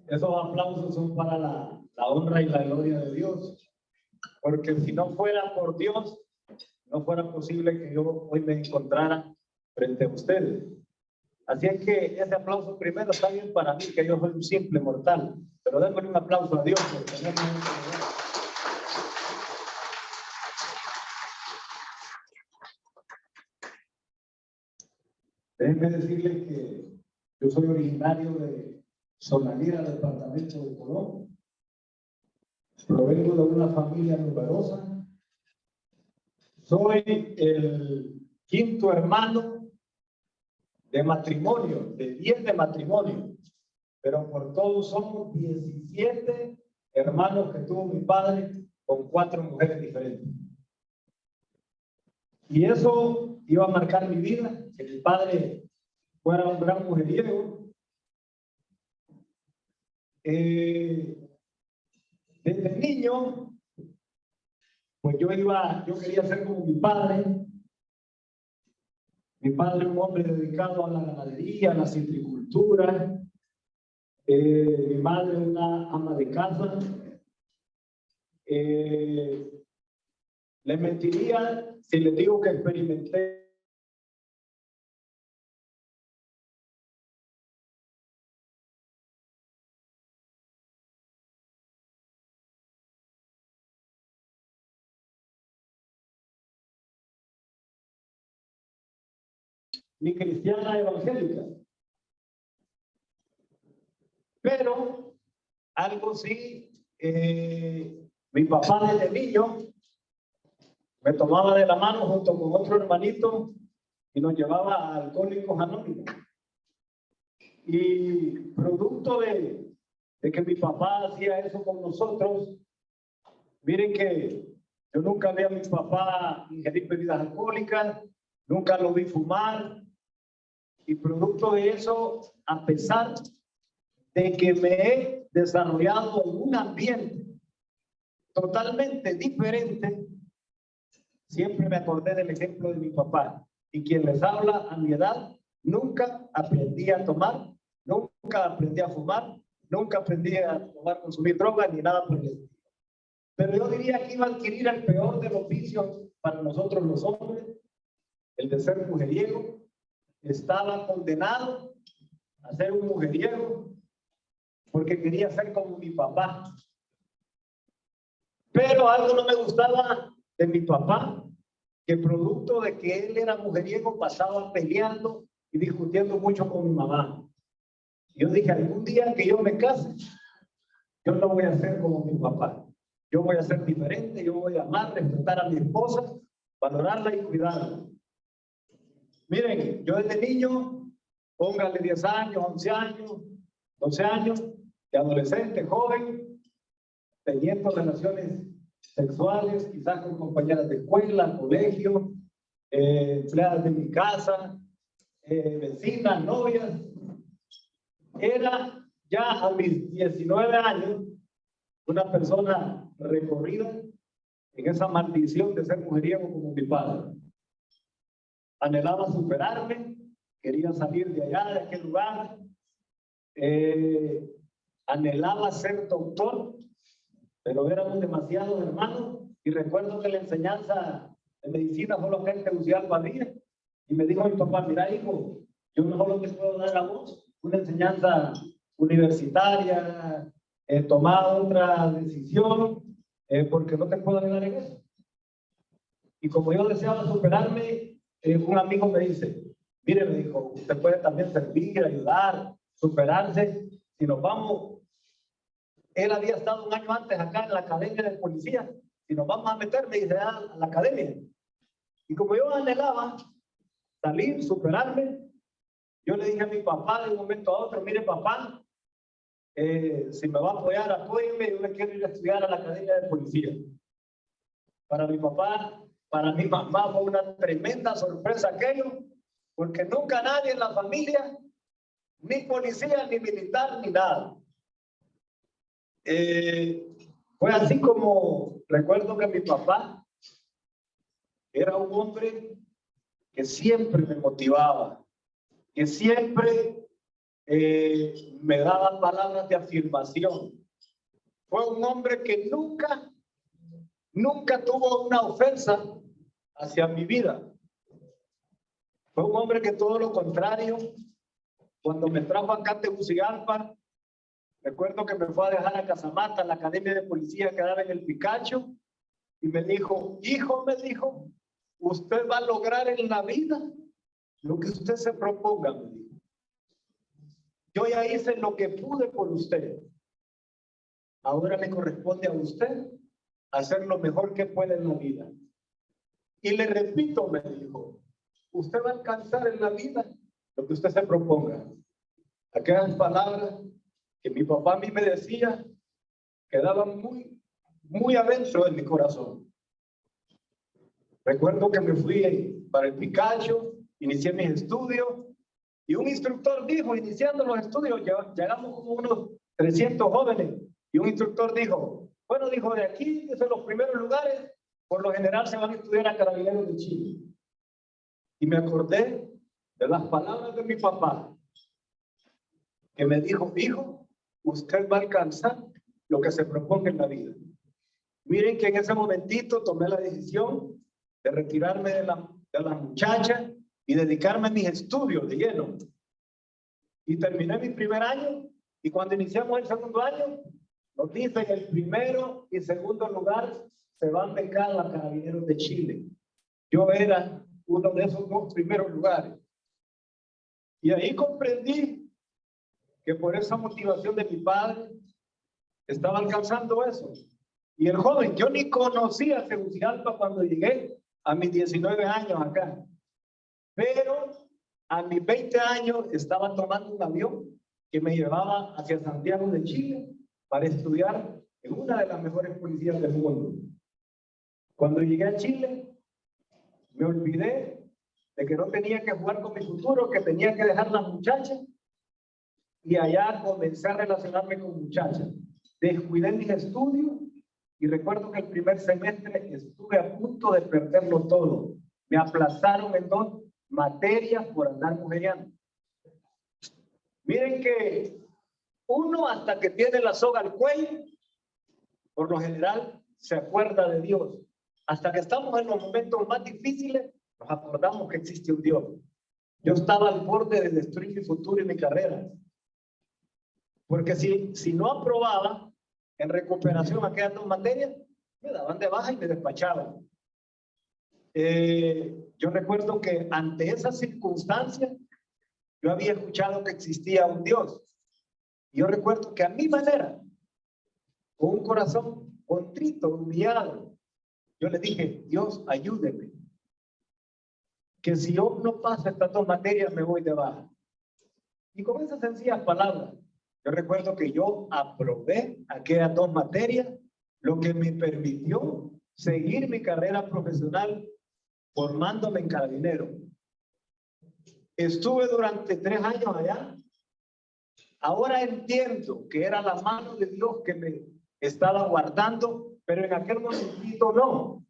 Esos aplausos son para la honra y la gloria de Dios, porque si no fuera por Dios, no fuera posible que yo hoy me encontrara frente a ustedes. Así es que ese aplauso primero está bien para mí, que yo soy un simple mortal, pero démosle un aplauso a Dios por tenerme en este lugar. Déjenme decirles que yo soy originario de Solanira, departamento de Colón. Provengo de una familia numerosa. Soy el quinto hermano de matrimonio, de 10 de matrimonio, pero por todos somos 17 hermanos que tuvo mi padre con 4 mujeres diferentes. Y eso iba a marcar mi vida, que mi padre fuera un gran mujeriego. Desde niño, pues yo quería ser como mi padre. Mi padre, un hombre dedicado a la ganadería, a la citricultura. Mi madre, una ama de casa. Les mentiría si les digo que experimenté mi cristiana evangélica. Pero algo sí, mi papá desde niño me tomaba de la mano junto con otro hermanito y nos llevaba a Alcohólicos Anónimos. Y producto de que mi papá hacía eso con nosotros, miren que yo nunca vi a mi papá ingerir bebidas alcohólicas, nunca lo vi fumar, y producto de eso, a pesar de que me he desarrollado en un ambiente totalmente diferente, siempre me acordé del ejemplo de mi papá. Y quien les habla a mi edad, nunca aprendí a tomar, nunca aprendí a fumar, nunca aprendí a tomar, consumir drogas ni nada por el estilo. Pero yo diría que iba a adquirir el peor de los vicios para nosotros los hombres, el de ser mujeriego. Estaba condenado a ser un mujeriego porque quería ser como mi papá. Pero algo no me gustaba de mi papá, que producto de que él era mujeriego pasaba peleando y discutiendo mucho con mi mamá. Y yo dije, algún día que yo me case, yo no voy a ser como mi papá. Yo voy a ser diferente, yo voy a amar, respetar a mi esposa, valorarla y cuidarla. Miren, yo desde niño, póngale 10 años, 11 años, 12 años, de adolescente, joven, teniendo relaciones sexuales, quizás con compañeras de escuela, colegio, empleadas de mi casa, vecinas, novias. Era ya a mis 19 años una persona recorrida en esa maldición de ser mujeriego como mi padre. Anhelaba superarme, quería salir de allá, de aquel lugar. Anhelaba ser doctor, pero éramos demasiados hermanos. Y recuerdo que la enseñanza de medicina solo gente Lucía Alvadía. Y me dijo mi papá, mira hijo, yo mejor te puedo dar a vos una enseñanza universitaria, tomar otra decisión, porque no te puedo ayudar en eso. Y como yo deseaba superarme, un amigo me dice, mire, me dijo, usted puede también servir, ayudar, superarse. Si nos vamos, él había estado un año antes acá en la academia de policía, si nos vamos a meter, me dice, a la academia. Y como yo anhelaba salir, superarme, yo le dije a mi papá de un momento a otro, mire papá, si me va a apoyar, apóyeme, yo me quiero ir a estudiar a la academia de policía. Para mi papá, para mi mamá fue una tremenda sorpresa aquello, porque nunca nadie en la familia, ni policía, ni militar, ni nada. Fue así como recuerdo que mi papá era un hombre que siempre me motivaba, que siempre me daba palabras de afirmación. Fue un hombre que nunca tuvo una ofensa hacia mi vida. Fue un hombre que todo lo contrario, cuando me trajo acá a Tegucigalpa, recuerdo que me fue a dejar a Casamata, la academia de policía que daba en el Picacho, y me dijo, hijo, me dijo, usted va a lograr en la vida lo que usted se proponga, me dijo. Yo ya hice lo que pude por usted. Ahora le corresponde a usted hacer lo mejor que puede en la vida. Y le repito, me dijo, usted va a alcanzar en la vida lo que usted se proponga. Aquellas palabras que mi papá a mí me decía quedaban muy adentro de mi corazón. Recuerdo que me fui para el Picacho, inicié mis estudios y un instructor dijo, iniciando los estudios, llegamos como unos 300 jóvenes y un instructor dijo, bueno, dijo, de aquí, desde los primeros lugares, por lo general se van a estudiar a Carabineros de Chile. Y me acordé de las palabras de mi papá, que me dijo, hijo, usted va a alcanzar lo que se proponga en la vida. Miren que en ese momentito tomé la decisión de retirarme de la muchacha y dedicarme a mis estudios de lleno. Y terminé mi primer año y cuando iniciamos el segundo año, nos dicen el primero y segundo lugar se van becados a Carabineros de Chile. Yo era uno de esos dos primeros lugares. Y ahí comprendí que por esa motivación de mi padre estaba alcanzando eso. Y el joven, yo ni conocía Tegucigalpa cuando llegué a mis 19 años acá. Pero a mis 20 años estaba tomando un avión que me llevaba hacia Santiago de Chile para estudiar en una de las mejores policías del mundo. Cuando llegué a Chile, me olvidé de que no tenía que jugar con mi futuro, que tenía que dejar las muchachas y allá comencé a relacionarme con muchachas. Descuidé mis estudios y recuerdo que el primer semestre estuve a punto de perderlo todo. Me aplazaron en 2 materias por andar mujeriando. Miren que uno hasta que tiene la soga al cuello, por lo general se acuerda de Dios. Hasta que estamos en los momentos más difíciles, nos acordamos que existe un Dios. Yo estaba al borde de destruir mi futuro y mi carrera. Porque si no aprobaba en recuperación aquellas 2 materias, me daban de baja y me despachaban. Yo recuerdo que ante esas circunstancias, yo había escuchado que existía un Dios. Y yo recuerdo que a mi manera, con un corazón contrito, humillado, yo le dije, Dios, ayúdeme. Que si yo no paso estas 2 materias, me voy de baja. Y con esas sencillas palabras, yo recuerdo que yo aprobé aquellas 2 materias, lo que me permitió seguir mi carrera profesional formándome en carabinero. Estuve durante 3 años allá. Ahora entiendo que era la mano de Dios que me estaba guardando, pero en aquel momentito no.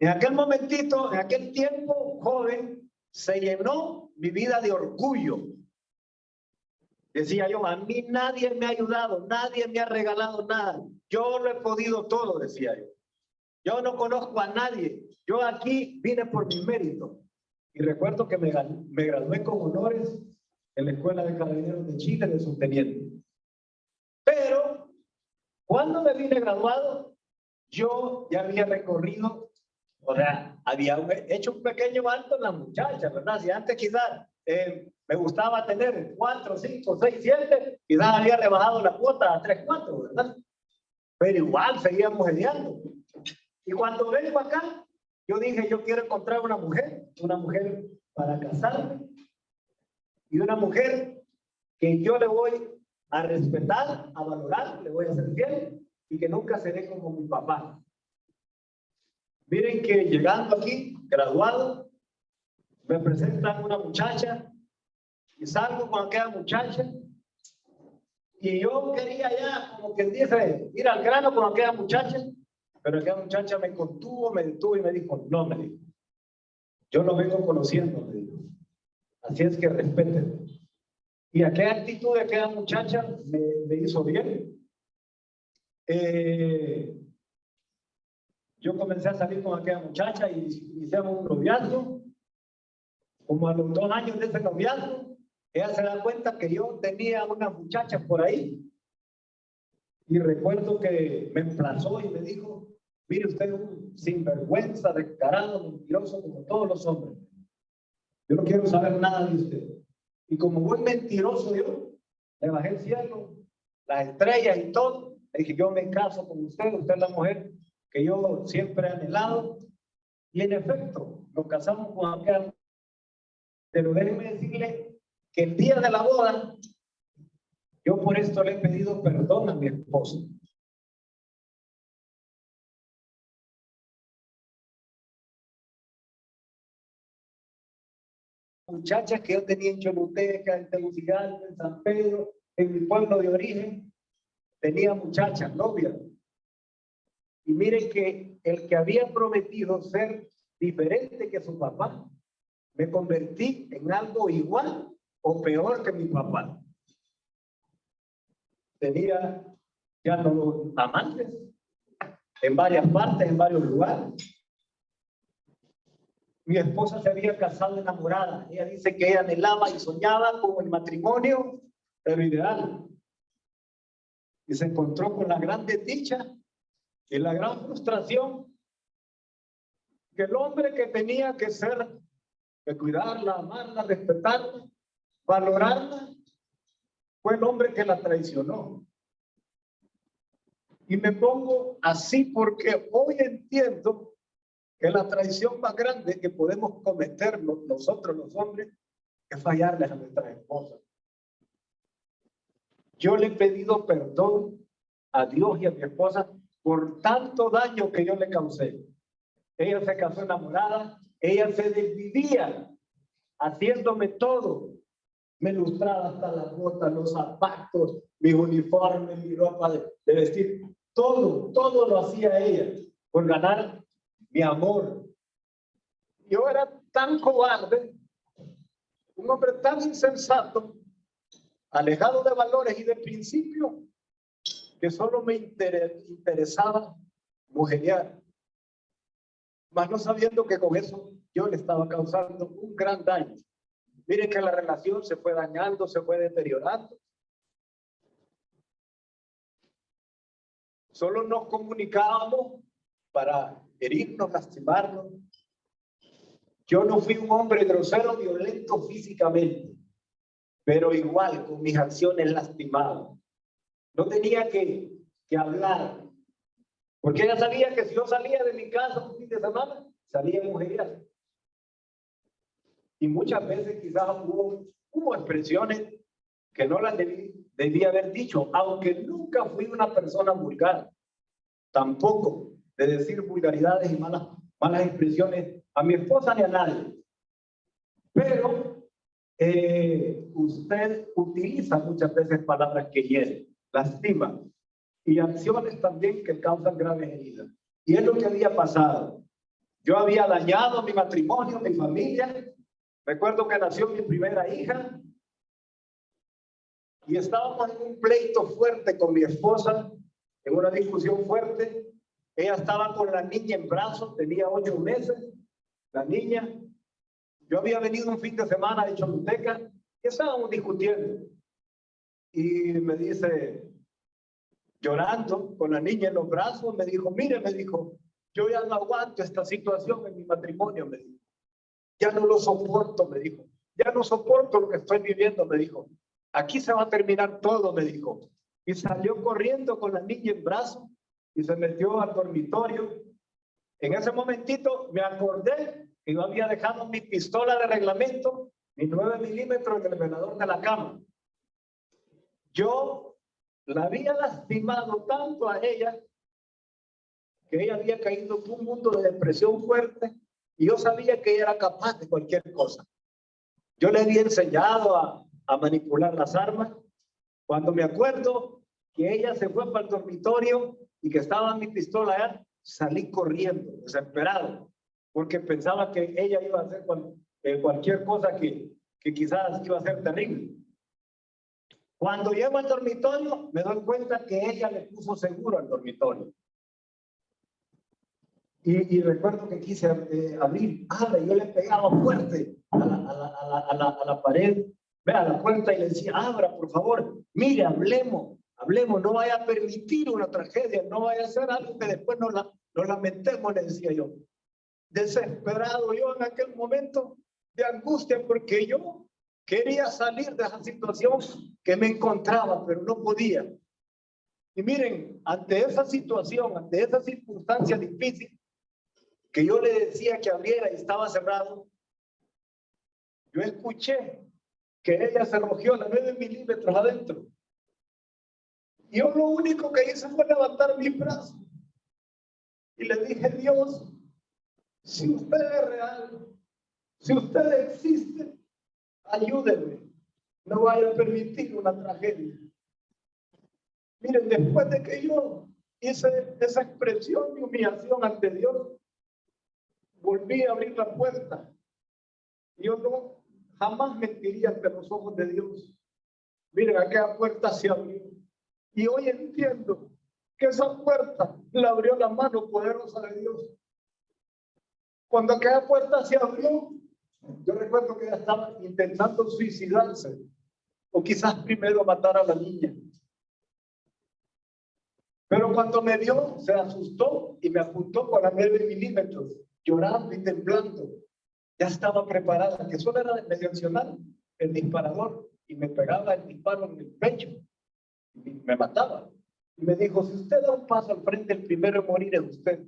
En aquel momentito, en aquel tiempo joven, se llenó mi vida de orgullo. Decía yo, a mí nadie me ha ayudado, nadie me ha regalado nada. Yo lo he podido todo, decía yo. Yo no conozco a nadie. Yo aquí vine por mi mérito. Y recuerdo que me gradué con honores en la Escuela de Carabineros de Chile de subteniente. Pero cuando me vine graduado, yo ya había recorrido, o sea, había hecho un pequeño alto en la muchacha, ¿verdad? Si antes quizás me gustaba tener 4, 5, 6, 7, quizás había rebajado la cuota a 3, 4, ¿verdad? Pero igual seguíamos mujeriando. Y cuando vengo acá, yo dije, yo quiero encontrar una mujer para casarme y una mujer que yo le voy a respetar, a valorar, le voy a ser fiel y que nunca seré como mi papá. Miren que llegando aquí, graduado, me presentan una muchacha y salgo con aquella muchacha y yo quería ya, como quien dice, ir al grano con aquella muchacha, pero aquella muchacha me contuvo, me detuvo y me dijo, no, me dijo, yo lo vengo conociendo, me dijo. Así es que respeten. Y aquella actitud de aquella muchacha me hizo bien. Yo comencé a salir con aquella muchacha y iniciamos un noviazgo. Como a los 2 años de ese noviazgo, ella se da cuenta que yo tenía una muchacha por ahí. Y recuerdo que me emplazó y me dijo: mire, usted es un sinvergüenza, descarado, mentiroso como todos los hombres. Yo no quiero saber nada de usted. Y como buen mentiroso yo, le bajé el cielo, las estrellas y todo. Le dije: yo me caso con usted, usted es la mujer que yo siempre he anhelado. Y en efecto, nos casamos con aquella. Pero déjenme decirle que el día de la boda, yo por esto le he pedido perdón a mi esposa. Muchachas que yo tenía en Choluteca, en Tegucigalpa, en San Pedro, en mi pueblo de origen, tenía muchachas, novias. Y miren que el que había prometido ser diferente que su papá, me convertí en algo igual o peor que mi papá. Tenía ya no amantes en varias partes, en varios lugares. Mi esposa se había casado enamorada. Ella dice que ella anhelaba y soñaba con el matrimonio, pero ideal. Y se encontró con la gran desdicha y la gran frustración que el hombre que tenía que ser, de cuidarla, amarla, respetarla, valorarla, fue el hombre que la traicionó. Y me pongo así porque hoy entiendo que la traición más grande que podemos cometer nosotros los hombres es fallarles a nuestras esposas. Yo le he pedido perdón a Dios y a mi esposa por tanto daño que yo le causé. Ella se casó enamorada, ella se desvivía haciéndome todo. Me ilustraba hasta las botas, los zapatos, mis uniformes, mi ropa de vestir. Todo lo hacía ella por ganar mi amor. Yo era tan cobarde, un hombre tan insensato, alejado de valores y de principios, que solo me interesaba mujerear, mas no sabiendo que con eso yo le estaba causando un gran daño. Miren que la relación se fue dañando, se fue deteriorando. Solo nos comunicábamos para herirnos, lastimarnos. Yo no fui un hombre grosero, violento físicamente, pero igual con mis acciones lastimadas. No tenía que hablar, porque ella sabía que si yo salía de mi casa un fin de semana, salía mujeres. Y muchas veces quizás hubo expresiones que no las debí haber dicho, aunque nunca fui una persona vulgar, tampoco de decir vulgaridades y malas expresiones a mi esposa ni a nadie. Pero usted utiliza muchas veces palabras que hieren, lastiman, y acciones también que causan graves heridas. Y es lo que había pasado. Yo había dañado mi matrimonio, mi familia. Recuerdo que nació mi primera hija y estábamos en un pleito fuerte con mi esposa, en una discusión fuerte. Ella estaba con la niña en brazos, tenía 8 meses, la niña. Yo había venido un fin de semana de Choluteca y estábamos discutiendo. Y me dice, llorando, con la niña en los brazos, me dijo: mire, me dijo, yo ya no aguanto esta situación en mi matrimonio, me dijo. Ya no lo soporto, me dijo. Ya no soporto lo que estoy viviendo, me dijo. Aquí se va a terminar todo, me dijo. Y salió corriendo con la niña en brazos y se metió al dormitorio. En ese momentito me acordé que yo había dejado mi pistola de reglamento, mi 9 milímetros en el velador de la cama. Yo la había lastimado tanto a ella que ella había caído en un mundo de depresión fuerte y yo sabía que ella era capaz de cualquier cosa. Yo le había enseñado a manipular las armas. Cuando me acuerdo que ella se fue para el dormitorio y que estaba mi pistola allá, salí corriendo, desesperado, porque pensaba que ella iba a hacer cualquier cosa que que quizás iba a ser terrible. Cuando llego al dormitorio, me doy cuenta que ella le puso seguro al dormitorio. Y recuerdo que quise abrir, yo le pegaba fuerte a la pared, a la puerta, y le decía, abra, por favor, mire, hablemos, no vaya a permitir una tragedia, no vaya a ser algo que después nos lamentemos, le decía yo. Desesperado yo en aquel momento de angustia, porque yo quería salir de esa situación que me encontraba, pero no podía. Y miren, ante esa situación, ante esa circunstancia difícil, que yo le decía que abriera y estaba cerrado, yo escuché que ella se roció la 9 milímetros adentro. Y yo lo único que hice fue levantar mis brazos y le dije, Dios, si usted es real, si usted existe, ayúdeme, no vaya a permitir una tragedia. Miren, después de que yo hice esa expresión de humillación ante Dios, volví a abrir la puerta. Yo no jamás mentiría ante los ojos de Dios. Miren, aquella puerta se abrió. Y hoy entiendo que esa puerta la abrió la mano poderosa de Dios. Cuando aquella puerta se abrió, yo recuerdo que ella estaba intentando suicidarse, o quizás primero matar a la niña. Pero cuando me vio, se asustó y me apuntó con la 9 milímetros, llorando y temblando. Ya estaba preparada, que solo era de mencionar el disparador, y me pegaba el disparo en el pecho y me mataba. Y me dijo, si usted da un paso al frente, el primero en morir es usted.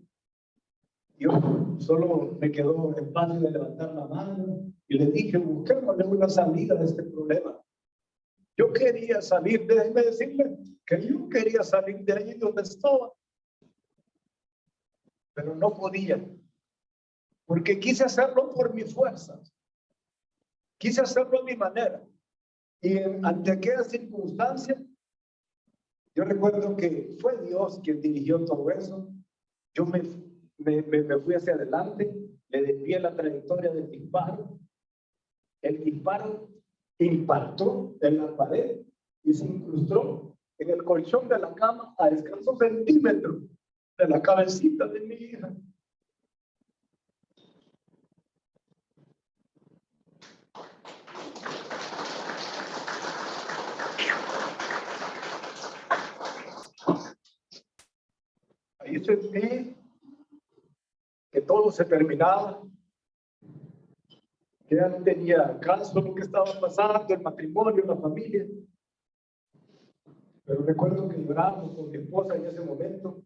Yo solo me quedó espacio de levantar la mano y le dije, busquémosle una salida de este problema. Yo quería salir, déjeme decirle que yo quería salir de ahí donde estaba, pero no podía, porque quise hacerlo por mis fuerzas, quise hacerlo a mi manera. Y ante aquella circunstancia, yo recuerdo que fue Dios quien dirigió todo eso. Yo me fui hacia adelante, le desvié la trayectoria del disparo. El disparo impactó en la pared y se incrustó en el colchón de la cama a escasos centímetros de la cabecita de mi hija. Ahí sentí que todo se terminaba, que ya no tenía caso lo que estaba pasando, el matrimonio, la familia. Pero recuerdo que lloramos con mi esposa en ese momento.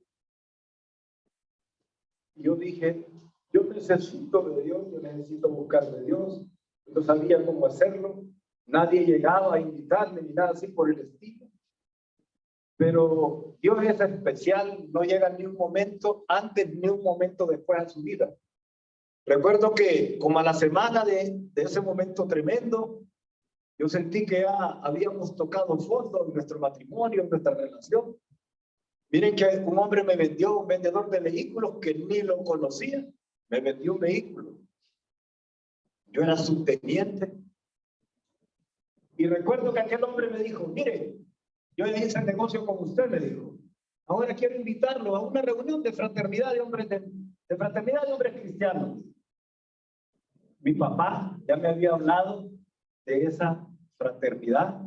Y yo dije, yo necesito de Dios, yo necesito buscar de Dios. No sabía cómo hacerlo. Nadie llegaba a invitarme ni nada así por el estilo. Pero Dios es especial, no llega ni un momento antes ni un momento después a su vida. Recuerdo que como a la semana de ese momento tremendo, yo sentí que ya habíamos tocado fondo en nuestro matrimonio, en nuestra relación. Miren que un hombre me vendió, un vendedor de vehículos que ni lo conocía, me vendió un vehículo. Yo era subteniente. Y recuerdo que aquel hombre me dijo, mire, yo hice el negocio con usted, me dijo. Ahora quiero invitarlo a una reunión de fraternidad de hombres, de fraternidad de hombres cristianos. Mi papá ya me había hablado de esa fraternidad.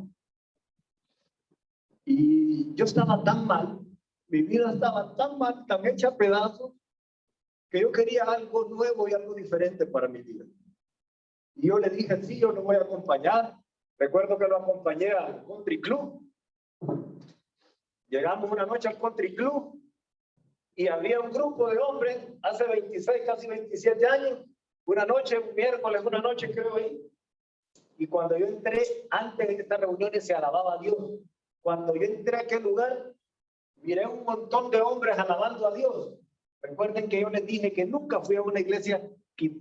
Y yo estaba tan mal, mi vida estaba tan mal, tan hecha a pedazos, que yo quería algo nuevo y algo diferente para mi vida. Y yo le dije, sí, yo lo voy a acompañar. Recuerdo que lo acompañé al country club. Llegamos una noche al country club y había un grupo de hombres hace 26, casi 27 años. Una noche, un miércoles, una noche creo ahí. Y cuando yo entré, antes de estas reuniones se alababa a Dios. Cuando yo entré a aquel lugar, miré un montón de hombres alabando a Dios. Recuerden que yo les dije que nunca fui a una iglesia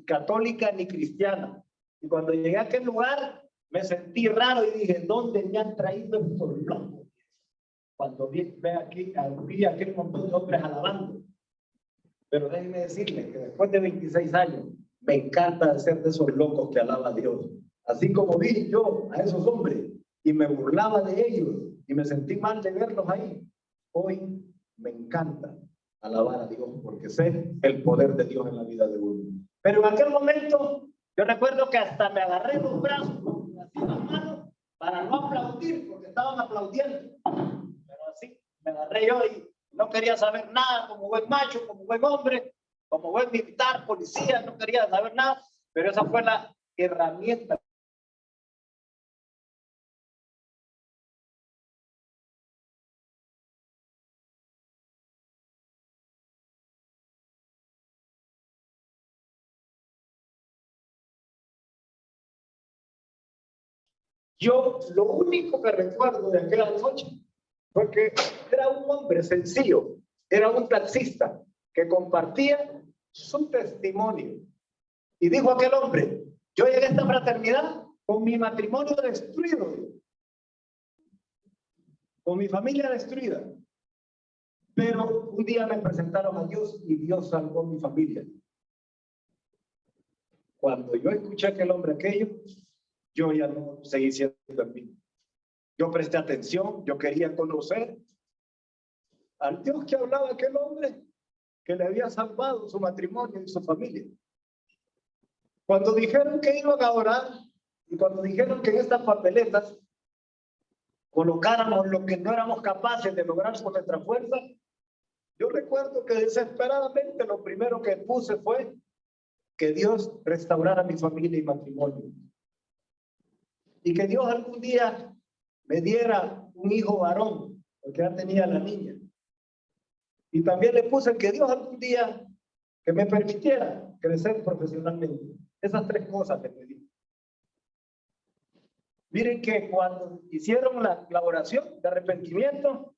católica ni cristiana. Y cuando llegué a aquel lugar, me sentí raro y dije, ¿dónde me han traído estos locos? Cuando vi aquel montón de hombres alabando. Pero déjenme decirles que después de 26 años, me encanta ser de esos locos que alaba a Dios. Así como vi yo a esos hombres y me burlaba de ellos y me sentí mal de verlos ahí, hoy me encanta alabar a Dios porque sé el poder de Dios en la vida de uno. Pero en aquel momento yo recuerdo que hasta me agarré los brazos, así las manos, para no aplaudir porque estaban aplaudiendo. Pero así me agarré yo y no quería saber nada, como buen macho, como buen hombre, como buen militar, policía, no quería saber nada, pero esa fue la herramienta. Yo lo único que recuerdo de aquella noche fue que era un hombre sencillo, era un taxista que compartía su testimonio. Y dijo aquel hombre, yo llegué a esta fraternidad con mi matrimonio destruido, con mi familia destruida. Pero un día me presentaron a Dios y Dios salvó mi familia. Cuando yo escuché a aquel hombre aquello, yo ya no seguí siendo en mí. Yo presté atención, yo quería conocer al Dios que hablaba aquel hombre que le había salvado su matrimonio y su familia. Cuando dijeron que iban a orar y cuando dijeron que en estas papeletas colocáramos lo que no éramos capaces de lograr con nuestra fuerza, yo recuerdo que desesperadamente lo primero que puse fue que Dios restaurara mi familia y matrimonio. Y que Dios algún día me diera un hijo varón, porque ya tenía la niña. Y también le puse que Dios algún día que me permitiera crecer profesionalmente. Esas tres cosas le pedí. Miren que cuando hicieron la oración de arrepentimiento,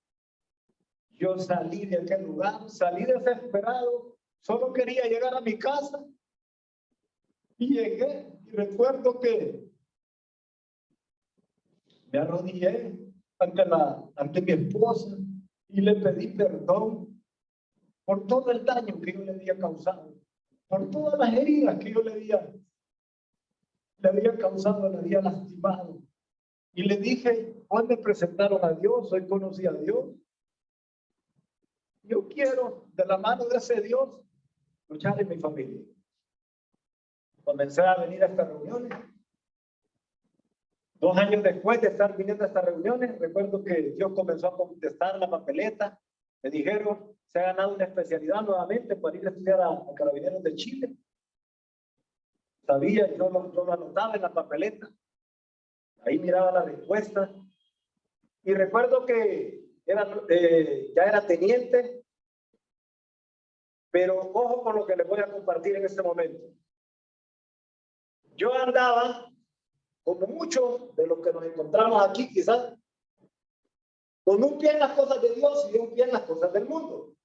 yo salí de aquel lugar, salí desesperado, solo quería llegar a mi casa. Y llegué y recuerdo que me arrodillé ante mi esposa y le pedí perdón por todo el daño que yo le había causado, por todas las heridas que yo le había causado, le había lastimado. Y le dije, hoy me presentaron a Dios, hoy conocí a Dios. Yo quiero, de la mano de ese Dios, luchar en mi familia. Comencé a venir a estas reuniones. 2 años después de estar viniendo a estas reuniones, recuerdo que Dios comenzó a contestar la papeleta. Me dijeron, se ha ganado una especialidad nuevamente para ir a estudiar a Carabineros de Chile. Sabía, yo lo anotaba en la papeleta. Ahí miraba la respuesta. Y recuerdo que ya era teniente, pero ojo con lo que les voy a compartir en este momento. Yo andaba, como muchos de los que nos encontramos aquí quizás, con un pie en las cosas de Dios y un pie en las cosas del mundo.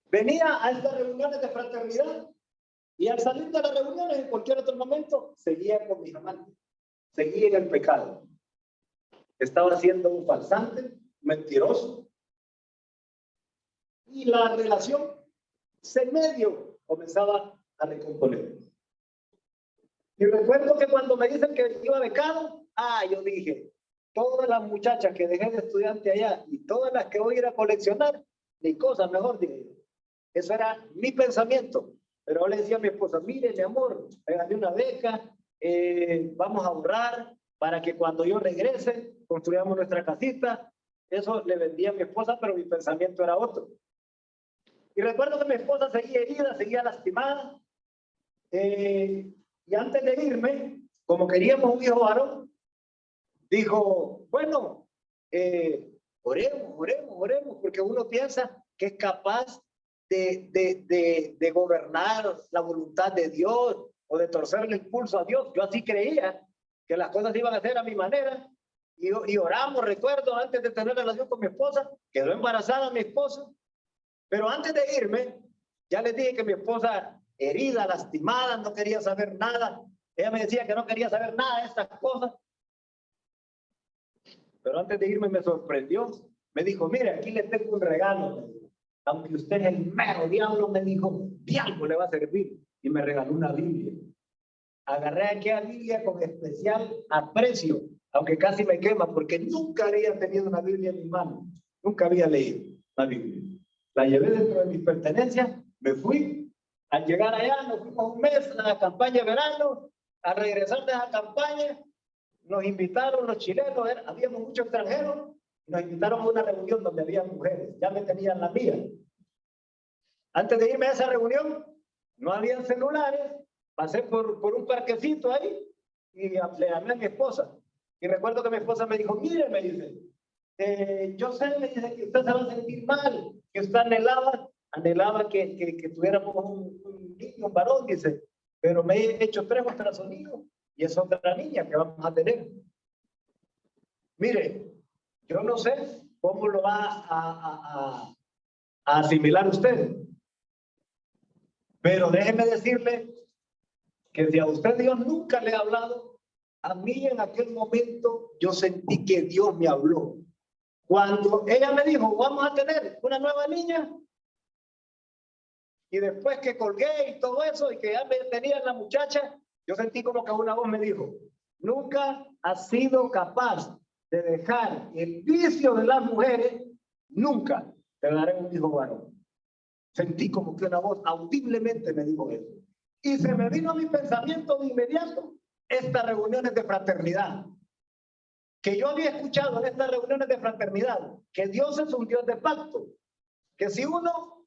Venía a estas reuniones de fraternidad y al salir de las reuniones en cualquier otro momento seguía con mis amantes, seguía en el pecado. Estaba siendo un falsante, mentiroso, y la relación se medio comenzaba a recomponer. Y recuerdo que cuando me dicen que iba becado, yo dije, todas las muchachas que dejé de estudiante allá y todas las que voy a ir a coleccionar, ni cosa, mejor dije. Eso era mi pensamiento. Pero yo le decía a mi esposa, mire, mi amor, me gané una beca, vamos a ahorrar para que cuando yo regrese construyamos nuestra casita. Eso le vendía a mi esposa, pero mi pensamiento era otro. Y recuerdo que mi esposa seguía herida, seguía lastimada. Y antes de irme, como queríamos un hijo varón, dijo, bueno, oremos, porque uno piensa que es capaz de gobernar la voluntad de Dios o de torcerle el pulso a Dios. Yo así creía que las cosas iban a hacer a mi manera y oramos, recuerdo, antes de tener relación con mi esposa, quedó embarazada mi esposa, pero antes de irme, ya les dije que mi esposa herida, lastimada, no quería saber nada. Ella me decía que no quería saber nada de estas cosas. Pero antes de irme me sorprendió. Me dijo, mire, aquí le tengo un regalo. Aunque usted es el mero diablo, me dijo, de algo le va a servir. Y me regaló una Biblia. agarré aquella Biblia con especial aprecio, aunque casi me quema, porque nunca había tenido una Biblia en mi mano, nunca había leído la Biblia. La llevé dentro de mis pertenencias, me fui. Al llegar allá, nos fuimos un mes a la campaña de verano. Al regresar de esa campaña, nos invitaron los chilenos, habíamos muchos extranjeros, nos invitaron a una reunión donde había mujeres, ya me tenían la mía. Antes de irme a esa reunión, no había celulares, pasé por un parquecito ahí y le llamé a mi esposa. Y recuerdo que mi esposa me dijo, mire, me dice, yo sé, me dice que usted se va a sentir mal, que usted anhelaba que tuviéramos un niño, un varón, dice, pero me he hecho 3 ultrasonidos y es otra niña que vamos a tener. Mire, yo no sé cómo lo va a asimilar usted, pero déjeme decirle que si a usted Dios nunca le ha hablado, a mí en aquel momento yo sentí que Dios me habló. Cuando ella me dijo, vamos a tener una nueva niña, y después que colgué y todo eso, y que ya me tenía la muchacha, yo sentí como que una voz me dijo, nunca has sido capaz de dejar el vicio de las mujeres, nunca te daré un hijo varón. Sentí como que una voz audiblemente me dijo eso. Y se me vino a mi pensamiento de inmediato estas reuniones de fraternidad. Que yo había escuchado en estas reuniones de fraternidad, que Dios es un Dios de pacto. Que si uno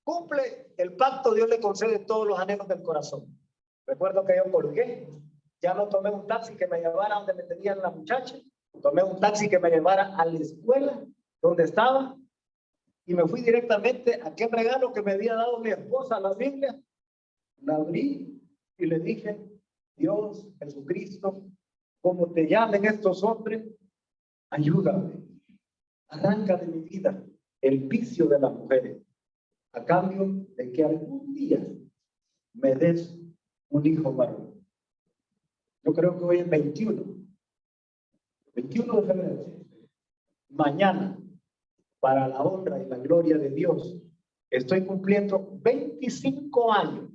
cumple el pacto, Dios le concede todos los anhelos del corazón. Recuerdo que yo colgué, ya no tomé un taxi que me llevara donde me tenían la muchacha, tomé un taxi que me llevara a la escuela donde estaba y me fui directamente a aquel regalo que me había dado mi esposa, la Biblia. La abrí y le dije, Dios, Jesucristo, como te llamen estos hombres, ayúdame, arranca de mi vida el vicio de las mujeres, a cambio de que algún día me des un hijo varón. Yo creo que hoy es 21 de febrero. Mañana, para la honra y la gloria de Dios, estoy cumpliendo 25 años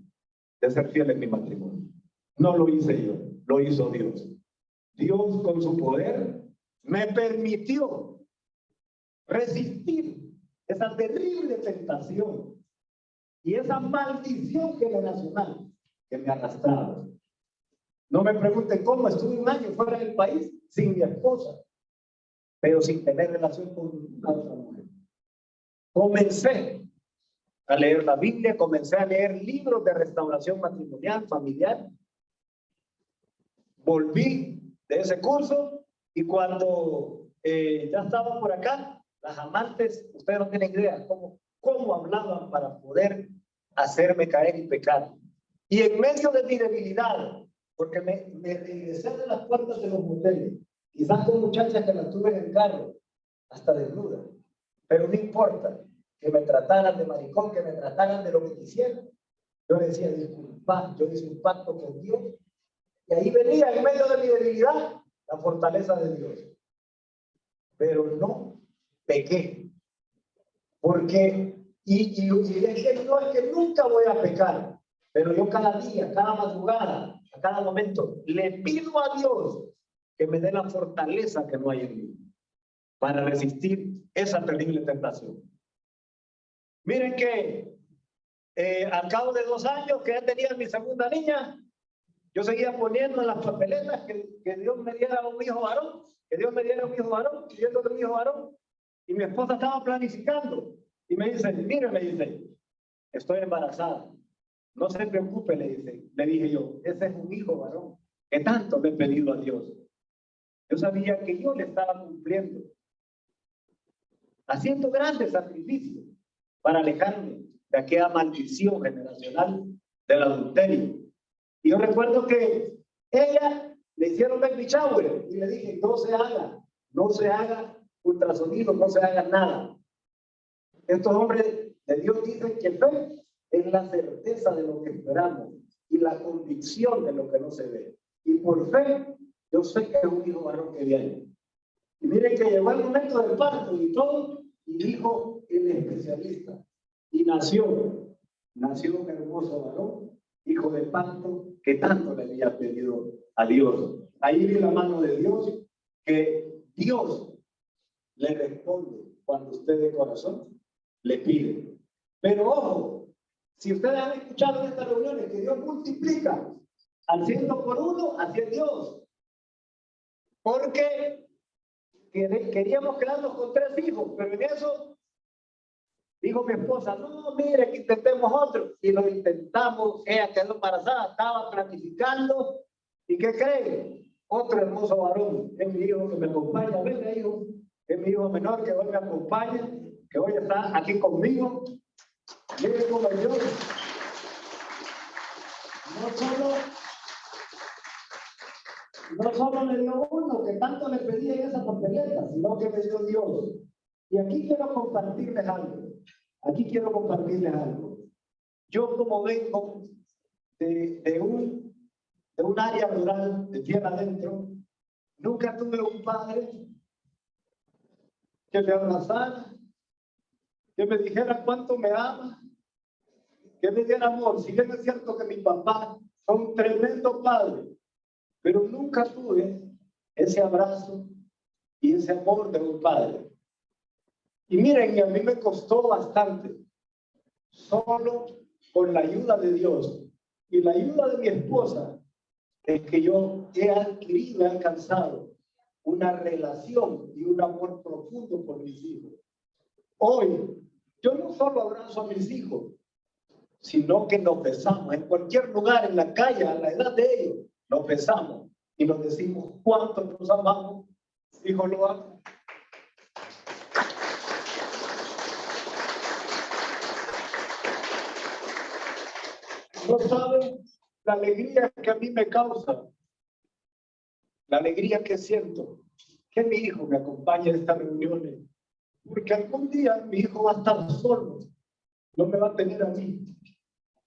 de ser fiel en mi matrimonio. No lo hice yo, lo hizo Dios. Dios con su poder me permitió resistir esa terrible tentación y esa maldición generacional que me arrastraba. No me pregunten cómo, estuve un año fuera del país sin mi esposa, pero sin tener relación con ninguna otra mujer. Comencé a leer la Biblia, comencé a leer libros de restauración matrimonial, familiar. Volví de ese curso y cuando ya estaba por acá, las amantes, ustedes no tienen idea cómo hablaban para poder hacerme caer y pecar. Y en medio de mi debilidad, porque me regresé de las puertas de los moteles, quizás con muchachas que las tuve en el carro, hasta desnuda, pero no importa que me trataran de maricón, que me trataran de lo que quisieran. Yo decía, disculpa, yo hice un pacto con Dios. Y ahí venía en medio de mi debilidad la fortaleza de Dios. Pero no pequé. Porque, y es que no es que nunca voy a pecar, pero yo cada día, cada madrugada, a cada momento, le pido a Dios que me dé la fortaleza que no hay en mí para resistir esa terrible tentación. Miren que al cabo de 2 años que ya tenía mi segunda niña, yo seguía poniendo en las papeletas que Dios me diera un hijo varón, que Dios me diera un hijo varón, pidiéndole un hijo varón. Y mi esposa estaba planificando. Y me dice, mire, me dice, estoy embarazada. No se preocupe, le dije yo, ese es un hijo varón, que tanto le he pedido a Dios. Yo sabía que yo le estaba cumpliendo, haciendo grandes sacrificios para alejarme de aquella maldición generacional del adulterio. Y yo recuerdo que ella le hicieron baby shower y le dije, no se haga ultrasonido, no se haga nada. Estos hombres de Dios dicen que fe es la certeza de lo que esperamos y la convicción de lo que no se ve. Y por fe, yo sé que es un hijo varón que viene. Y miren que llegó el momento del parto y todo, y dijo el especialista, y nació un hermoso varón, hijo de pacto, que tanto le había pedido a Dios. Ahí vi la mano de Dios, que Dios le responde cuando usted de corazón le pide. Pero ojo, si ustedes han escuchado en estas reuniones que Dios multiplica al 100 por 1, así es Dios. Porque queríamos quedarnos con 3 hijos, pero en eso dijo mi esposa, no, mire, que intentemos otro. Y lo intentamos, ella quedó embarazada, estaba planificando. ¿Y qué cree? Otro hermoso varón, es mi hijo que me acompaña. Venga, hijo, es mi hijo menor que hoy me acompaña, que hoy está aquí conmigo. Mire cómo Dios no solo me dio uno, que tanto le pedí en esa papeleta, sino que me dio Dios. Y aquí quiero compartirles algo. Yo, como vengo de un área rural, de tierra adentro, nunca tuve un padre que me abrazara, que me dijera cuánto me ama, que me diera amor. Si bien es cierto que mi papá fue un tremendo padre, pero nunca tuve ese abrazo y ese amor de un padre. Y miren, a mí me costó bastante, solo con la ayuda de Dios y la ayuda de mi esposa, es que yo he adquirido, he alcanzado una relación y un amor profundo por mis hijos. Hoy, yo no solo abrazo a mis hijos, sino que nos besamos en cualquier lugar, en la calle, a la edad de ellos, nos besamos y nos decimos cuánto nos amamos. Hijo, lo amo. No saben la alegría que a mí me causa, la alegría que siento, que mi hijo me acompañe a estas reuniones, porque algún día mi hijo va a estar solo, no me va a tener a mí,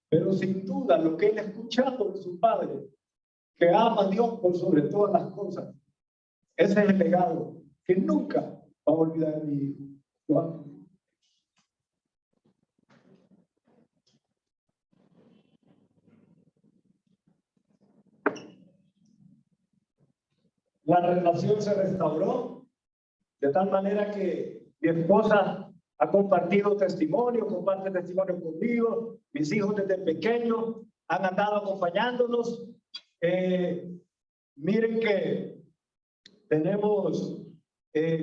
pero sin duda lo que él ha escuchado de su padre, que ama a Dios por sobre todas las cosas, ese es el legado que nunca va a olvidar mi hijo. Lo amo. La relación se restauró de tal manera que mi esposa ha compartido testimonio, comparte testimonio conmigo, mis hijos desde pequeños han andado acompañándonos. Miren que tenemos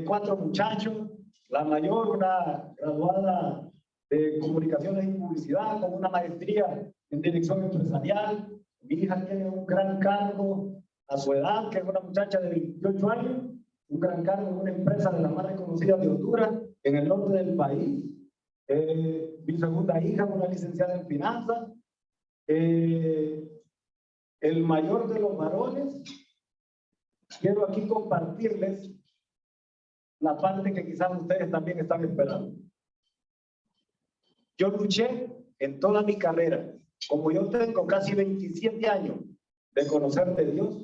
4 muchachos, la mayor, una graduada de comunicaciones y publicidad con una maestría en dirección empresarial. Mi hija tiene un gran cargo a su edad, que es una muchacha de 28 años, un gran cargo en una empresa de las más reconocidas de Honduras, en el norte del país. Mi segunda hija, una licenciada en finanzas. El mayor de los varones, quiero aquí compartirles la parte que quizás ustedes también están esperando. Yo luché en toda mi carrera, como yo tengo casi 27 años de conocer de Dios.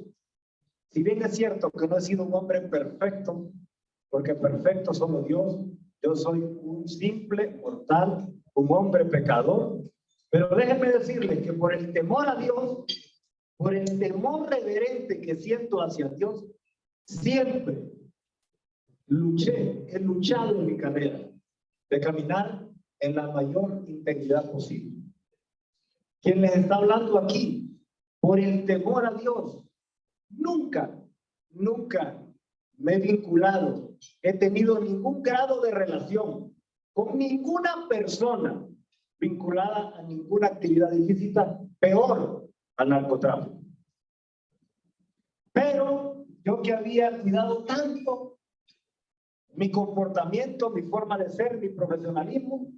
Si bien es cierto que no he sido un hombre perfecto, porque perfecto solo Dios, yo soy un simple mortal, un hombre pecador, pero déjenme decirles que por el temor a Dios, por el temor reverente que siento hacia Dios, siempre he luchado en mi carrera de caminar en la mayor integridad posible. ¿Quién les está hablando aquí? Por el temor a Dios, nunca me he vinculado, he tenido ningún grado de relación con ninguna persona vinculada a ninguna actividad ilícita, peor al narcotráfico. Pero yo que había cuidado tanto mi comportamiento, mi forma de ser, mi profesionalismo,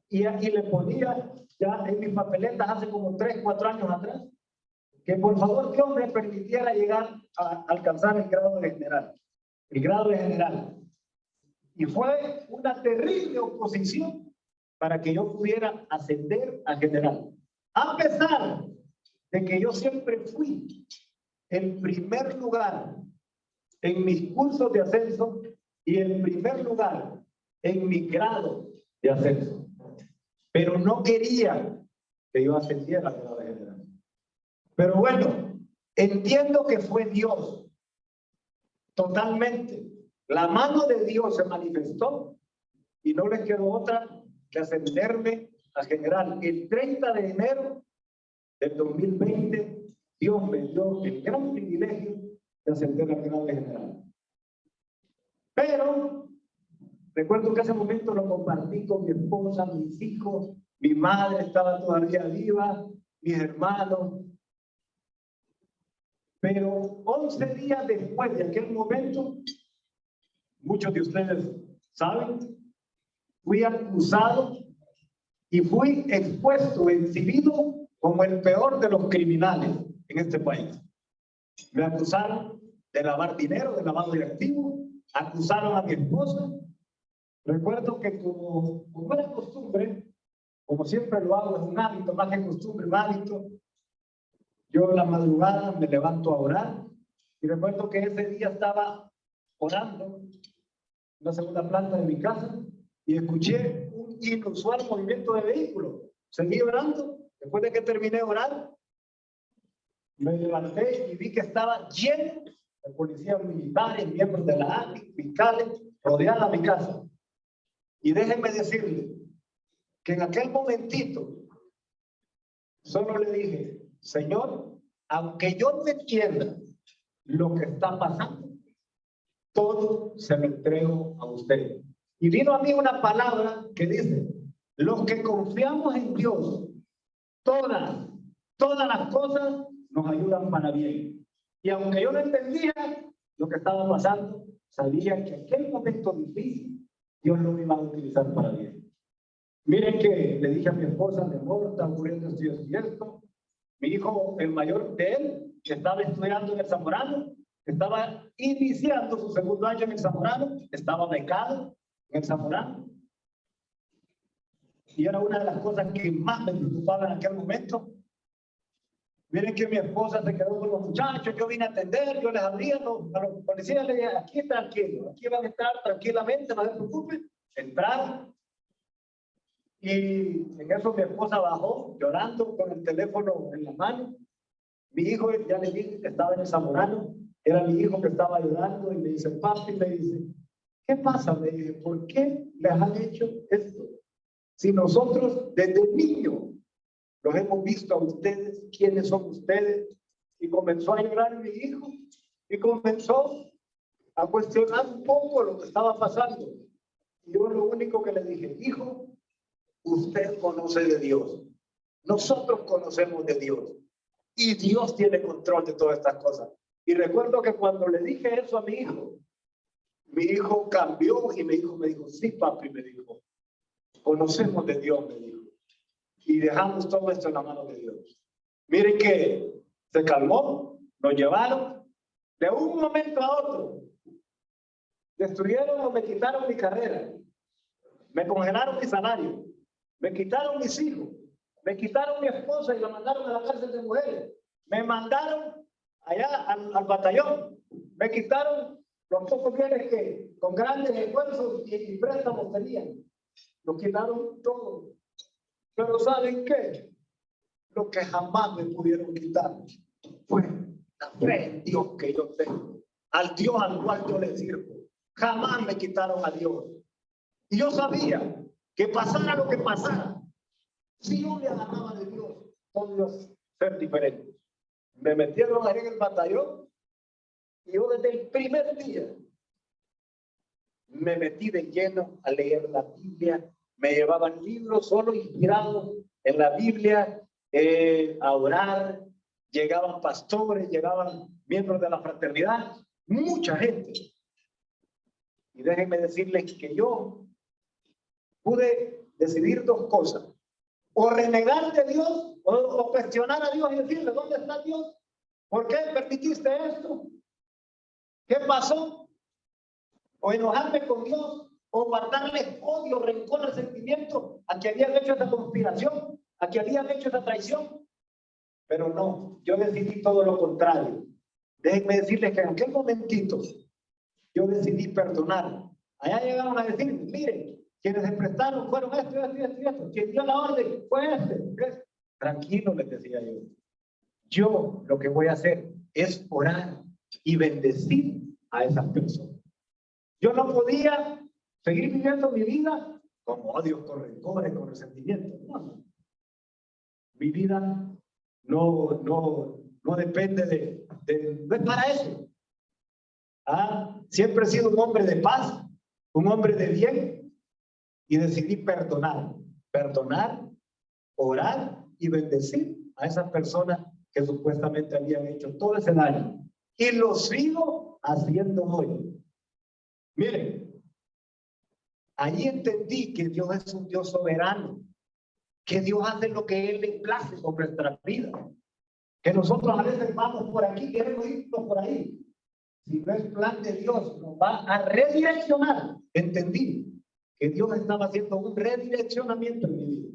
y aquí le ponía ya en mis papeletas hace como 3, 4 años atrás, que por favor Dios me permitiera llegar a alcanzar el grado de general. El grado de general. Y fue una terrible oposición para que yo pudiera ascender a general. A pesar de que yo siempre fui el primer lugar en mis cursos de ascenso y el primer lugar en mi grado de ascenso. Pero no quería que yo ascendiera a grado de general. Pero bueno, entiendo que fue Dios, totalmente. La mano de Dios se manifestó y no les quedó otra que ascenderme a general. El 30 de enero del 2020, Dios me dio el gran privilegio de ascender al grado de general. Pero recuerdo que ese momento lo compartí con mi esposa, mis hijos, mi madre estaba todavía viva, mis hermanos. Pero 11 días después de aquel momento, muchos de ustedes saben, fui acusado y fui expuesto, exhibido como el peor de los criminales en este país. Me acusaron de lavar dinero, de lavado de activos, acusaron a mi esposa. Recuerdo que como era costumbre, como siempre lo hago, es un hábito, más que costumbre, un hábito. Yo en la madrugada me levanto a orar y recuerdo que ese día estaba orando en la segunda planta de mi casa y escuché un inusual movimiento de vehículos. Seguí orando. Después de que terminé de orar, me levanté y vi que estaba lleno de policías militares, miembros de la ANI, fiscales, rodeada mi casa. Y déjenme decirle que en aquel momentito solo le dije, Señor, aunque yo no entienda lo que está pasando, todo se lo entrego a usted. Y vino a mí una palabra que dice, los que confiamos en Dios, todas las cosas nos ayudan para bien. Y aunque yo no entendía lo que estaba pasando, sabía que aquel momento difícil, Dios lo iba a utilizar para bien. Miren que le dije a mi esposa, mi amor, está ocurriendo esto y esto. Mi hijo, el mayor de él, que estaba estudiando en el Zamorano, estaba iniciando su segundo año en el Zamorano, estaba becado en el Zamorano. Y era una de las cosas que más me preocupaba en aquel momento. Miren que mi esposa se quedó con los muchachos, yo vine a atender, yo les abría a los policías, les dije, aquí tranquilo, aquí van a estar tranquilamente, no se preocupen. Entraron. Y en eso mi esposa bajó llorando con el teléfono en la mano. Mi hijo, ya le dije que estaba en el Zamorano, era mi hijo que estaba ayudando y me dice, papi, me dice, ¿qué pasa? Me dice, ¿por qué les han hecho esto? Si nosotros desde niño los hemos visto a ustedes, ¿quiénes son ustedes? Y comenzó a llorar mi hijo y comenzó a cuestionar un poco lo que estaba pasando. Y yo lo único que le dije, hijo, usted conoce de Dios. Nosotros conocemos de Dios. Y Dios tiene control de todas estas cosas. Y recuerdo que cuando le dije eso a mi hijo cambió y me dijo, sí, papi, me dijo, conocemos de Dios, me dijo. Y dejamos todo esto en la mano de Dios. Miren que se calmó, lo llevaron de un momento a otro. Destruyeron o me quitaron mi carrera. Me congelaron mi salario. Me quitaron mis hijos. Me quitaron mi esposa y la mandaron a la cárcel de mujeres. Me mandaron allá al batallón. Me quitaron los pocos bienes que con grandes esfuerzos y préstamos tenían. Lo quitaron todo. Pero ¿saben qué? Lo que jamás me pudieron quitar fue la fe en Dios que yo tengo. Al Dios al cual yo le sirvo. Jamás me quitaron a Dios. Y yo sabía que pasara lo que pasara, si yo me agarraba de Dios, todo iba a ser diferente. Me metieron ahí en el batallón y yo desde el primer día me metí de lleno a leer la Biblia. Me llevaban libros solo inspirados en la Biblia, a orar. Llegaban pastores, llegaban miembros de la fraternidad, mucha gente. Y déjenme decirles que yo pude decidir dos cosas: o renegar de Dios o cuestionar a Dios y decirle, ¿dónde está Dios? ¿Por qué permitiste esto? ¿Qué pasó? O enojarme con Dios, o guardarle odio, rencor, resentimiento a que habían hecho esa conspiración, a que habían hecho esa traición. Pero no, yo decidí todo lo contrario. Déjenme decirles que en aquel momentito yo decidí perdonar. Allá llegaron a decir, miren, quienes se prestaron fueron esto. Quien dio la orden fue este. Tranquilo, les decía yo. yo lo que voy a hacer es orar y bendecir a esas personas. Yo no podía seguir viviendo mi vida con odios, con rencores, con resentimiento. No. Mi vida no depende no es para eso. Siempre he sido un hombre de paz, un hombre de bien, y decidí perdonar, orar y bendecir a esas personas que supuestamente habían hecho todo ese daño. Y lo sigo haciendo hoy. Miren, allí entendí que Dios es un Dios soberano, que Dios hace lo que Él le place con nuestra vida, que nosotros a veces vamos por aquí, queremos irnos por ahí. Si no es plan de Dios, nos va a redireccionar. Entendí que Dios estaba haciendo un redireccionamiento en mi vida.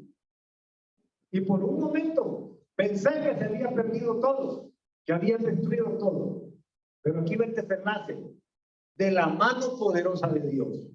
Y por un momento pensé que se había perdido todo, que había destruido todo. Pero aquí se nace de la mano poderosa de Dios.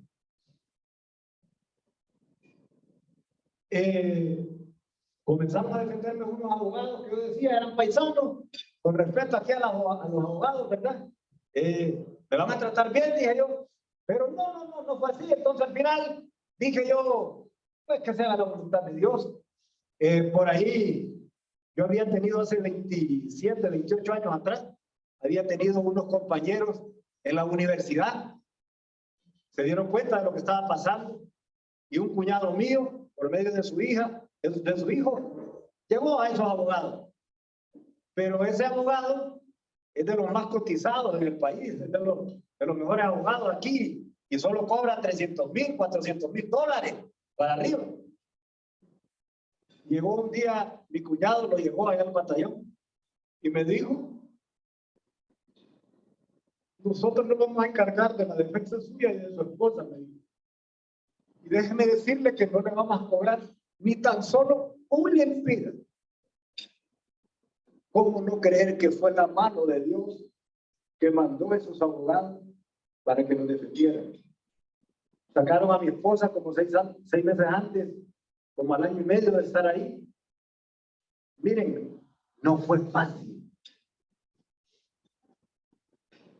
Comenzamos a defenderme unos abogados que yo decía eran paisanos, con respeto aquí a los abogados, ¿verdad? Me van a tratar bien, dije yo, pero no fue así. Entonces al final dije yo, pues que sea la voluntad de Dios. Por ahí yo había tenido hace 27, 28 años atrás, había tenido unos compañeros en la universidad, se dieron cuenta de lo que estaba pasando, y un cuñado mío, por medio de su hija, de su hijo, llegó a esos abogados. Pero ese abogado es de los más cotizados en el país, es de los mejores abogados aquí, y solo cobra $300,000, $400,000 para arriba. Llegó un día, mi cuñado lo llevó allá al batallón y me dijo: nosotros nos vamos a encargar de la defensa suya y de su esposa, me dijo. Y déjeme decirle que no le vamos a cobrar ni tan solo un lempiras. ¿Cómo no creer que fue la mano de Dios que mandó a esos abogados para que nos defendieran? Sacaron a mi esposa como 6 meses antes, como al año y medio de estar ahí. Miren, no fue fácil.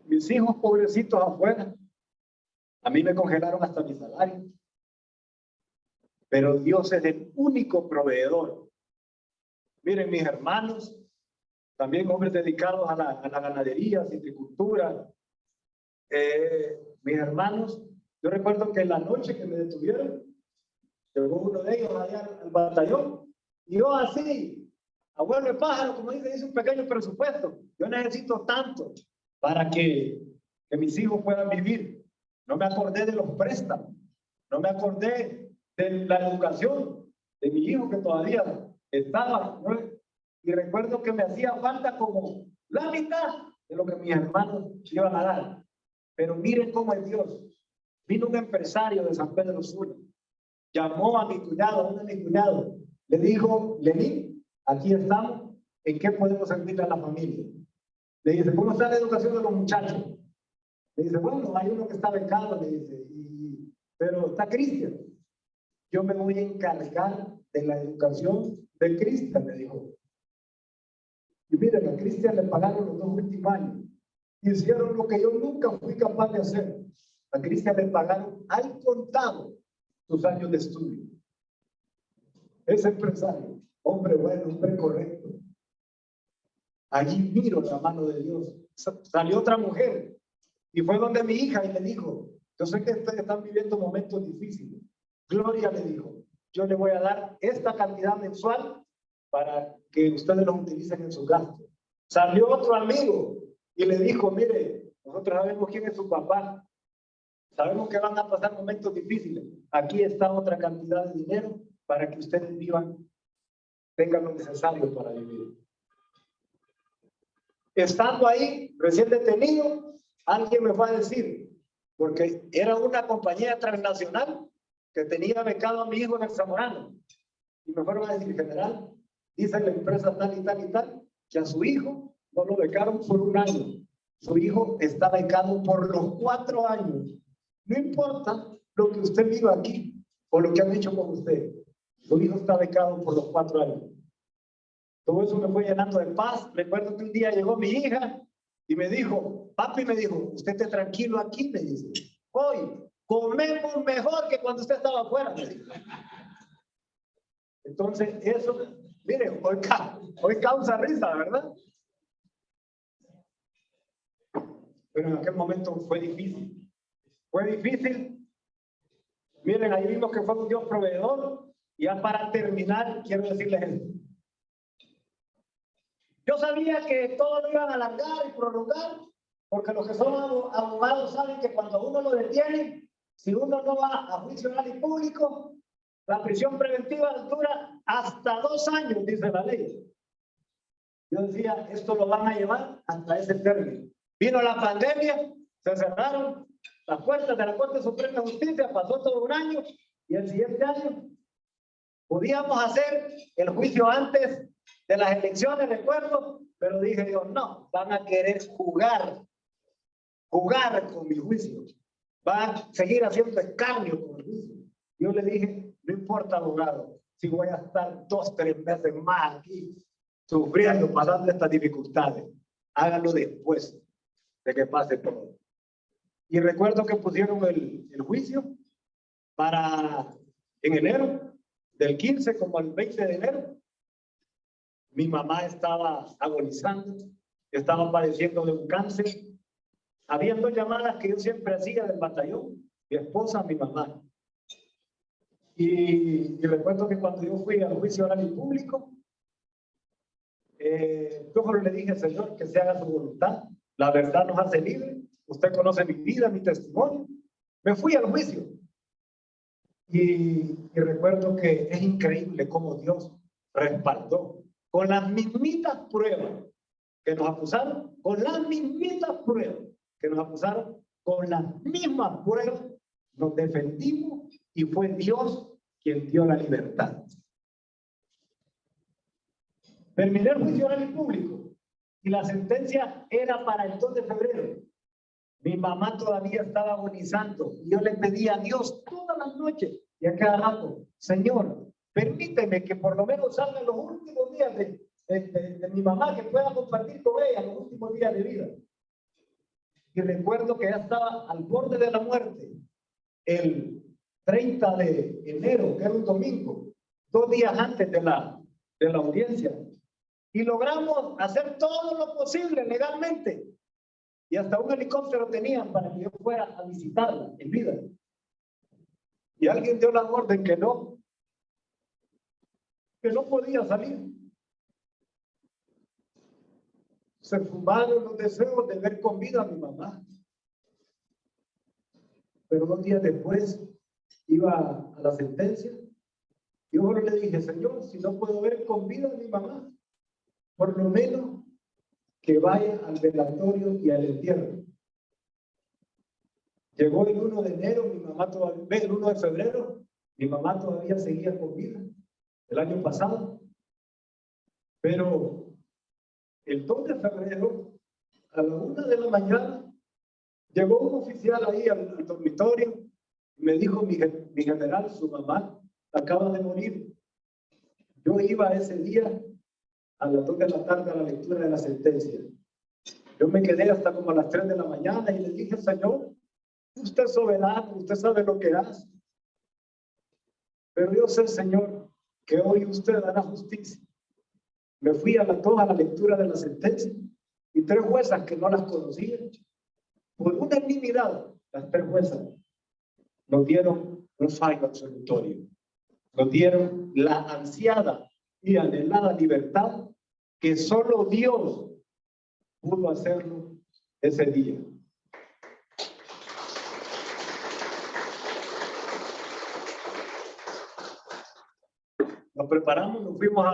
Mis hijos pobrecitos afuera, a mí me congelaron hasta mi salario. Pero Dios es el único proveedor. Miren, mis hermanos, también hombres dedicados a la ganadería, citricultura. Mis hermanos, yo recuerdo que en la noche que me detuvieron, llegó uno de ellos allá al batallón, y yo así, abuelo de pájaro, como dice un pequeño presupuesto. Yo necesito tanto para que mis hijos puedan vivir. No me acordé de los préstamos, no me acordé de la educación de mi hijo que todavía estaba, ¿no? Y recuerdo que me hacía falta como la mitad de lo que mis hermanos iban a dar. Pero miren cómo es Dios. Vino un empresario de San Pedro Sula, llamó a mi cuñado, a uno de mis cuñados, le dijo: Lenín, aquí estamos, ¿en qué podemos servir a la familia? Le dice: ¿cómo está la educación de los muchachos? Le dice: bueno, hay uno que está becado, le dice, pero está Cristian. Yo me voy a encargar de la educación de Cristian, le dijo. Y miren, a Cristian le pagaron los 2 últimos años. Hicieron lo que yo nunca fui capaz de hacer. A Cristian le pagaron al contado sus años de estudio. Ese empresario, hombre bueno, hombre correcto. Allí miro la mano de Dios. Salió otra mujer y fue donde mi hija y le dijo: yo sé que ustedes están viviendo momentos difíciles. Gloria, le dijo, yo le voy a dar esta cantidad mensual para que ustedes lo utilicen en sus gastos. Salió otro amigo y le dijo: mire, nosotros sabemos quién es su papá, sabemos que van a pasar momentos difíciles, aquí está otra cantidad de dinero para que ustedes vivan, tengan lo necesario para vivir. Estando ahí, recién detenido, alguien me fue a decir, porque era una compañía transnacional que tenía becado a mi hijo en el Zamorano, y me fueron a decir: general, dice la empresa tal y tal y tal, que a su hijo no lo becaron por 1 año. Su hijo está becado por los 4 años. No importa lo que usted viva aquí o lo que han hecho con usted. Su hijo está becado por los 4 años. Todo eso me fue llenando de paz. Recuerdo que un día llegó mi hija y me dijo, papi, me dijo, usted esté tranquilo aquí, me dice. Hoy comemos mejor que cuando usted estaba afuera, me dijo. Entonces, eso, mire, hoy causa risa, ¿verdad? Pero en aquel momento fue difícil. Fue difícil. Miren, ahí vimos que fue un Dios proveedor. Y ya para terminar, quiero decirles esto. Yo sabía que todo lo iban a alargar y prolongar, porque los que son abogados saben que cuando uno lo detiene, si uno no va a juicio oral y público, la prisión preventiva dura hasta 2 años, dice la ley. Yo decía, esto lo van a llevar hasta ese término. Vino la pandemia, se cerraron las puertas de la Corte Suprema de Justicia, pasó todo un año, y el siguiente año podíamos hacer el juicio antes de las elecciones, recuerdo, pero dije yo, no, van a querer jugar con mi juicio, van a seguir haciendo escarnio con el juicio. Yo le dije, no importa, abogado, si voy a estar 2, 3 meses más aquí, sufriendo, pasando estas dificultades, hágalo después de que pase todo. Y recuerdo que pusieron el juicio para en enero, del 15 como al 20 de enero. Mi mamá estaba agonizando, estaba padeciendo de un cáncer. Había 2 llamadas que yo siempre hacía del batallón, mi esposa, mi mamá. Y recuerdo que cuando yo fui al juicio oral y público, yo solo le dije, Señor, que se haga su voluntad. La verdad nos hace libre. Usted conoce mi vida, mi testimonio. Me fui al juicio. Y recuerdo que es increíble cómo Dios respaldó con las mismitas pruebas que nos acusaron, con las mismitas pruebas que nos acusaron, con las mismas pruebas nos defendimos y fue Dios quien dio la libertad. Terminé el juicio oral y público y la sentencia era para el 2 de febrero. Mi mamá todavía estaba agonizando y yo le pedía a Dios todas las noches y a cada rato, Señor, permíteme que por lo menos salgan los últimos días de mi mamá, que pueda compartir con ella los últimos días de vida. Y recuerdo que ya estaba al borde de la muerte el 30 de enero, que era un domingo, 2 días antes de la audiencia. Y logramos hacer todo lo posible legalmente. Y hasta un helicóptero tenían para que yo fuera a visitarla en vida. Y alguien dio la orden que no podía salir. Se fumaron los deseos de ver con vida a mi mamá. Pero 2 días después iba a la sentencia. Y yo le dije, Señor, si no puedo ver con vida a mi mamá, por lo menos que vaya al velatorio y al entierro. Llegó el 1 de enero, mi mamá todavía, el 1 de febrero, mi mamá todavía seguía con vida, el año pasado. Pero el 2 de febrero, a la 1 de la mañana, llegó un oficial ahí al dormitorio y me dijo, mi general, su mamá acaba de morir. Yo iba ese día a las 2 de la tarde a la lectura de la sentencia. Yo me quedé hasta como a las 3 de la mañana y le dije, Señor, usted es soberano, usted sabe lo que hace. Pero yo sé, Señor, que hoy usted hará justicia. Me fui a toda la lectura de la sentencia y 3 juezas que no las conocía, por unanimidad, las 3 juezas nos dieron un fallo absolutorio. Nos dieron la ansiada y anhelada libertad que solo Dios pudo hacerlo ese día. Nos preparamos, nos fuimos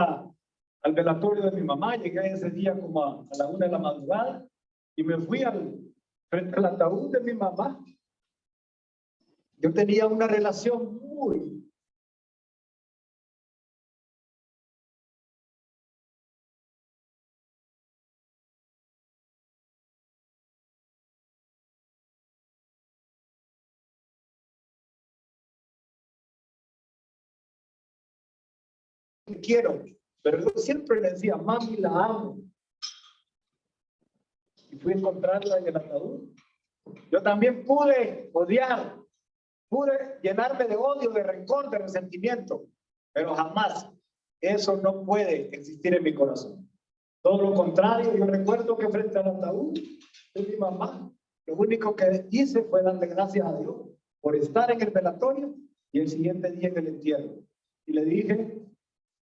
al velatorio de mi mamá, llegué ese día como a la 1 de la madrugada y me fui frente al ataúd de mi mamá. Yo tenía una relación muy quiero Pero yo siempre le decía, mami, la amo. Y fui a encontrarla en el ataúd. Yo también pude odiar, pude llenarme de odio, de rencor, de resentimiento, pero jamás eso no puede existir en mi corazón. Todo lo contrario, yo recuerdo que frente al ataúd de mi mamá, lo único que hice fue darle gracias a Dios por estar en el velatorio y el siguiente día en el entierro. Y le dije,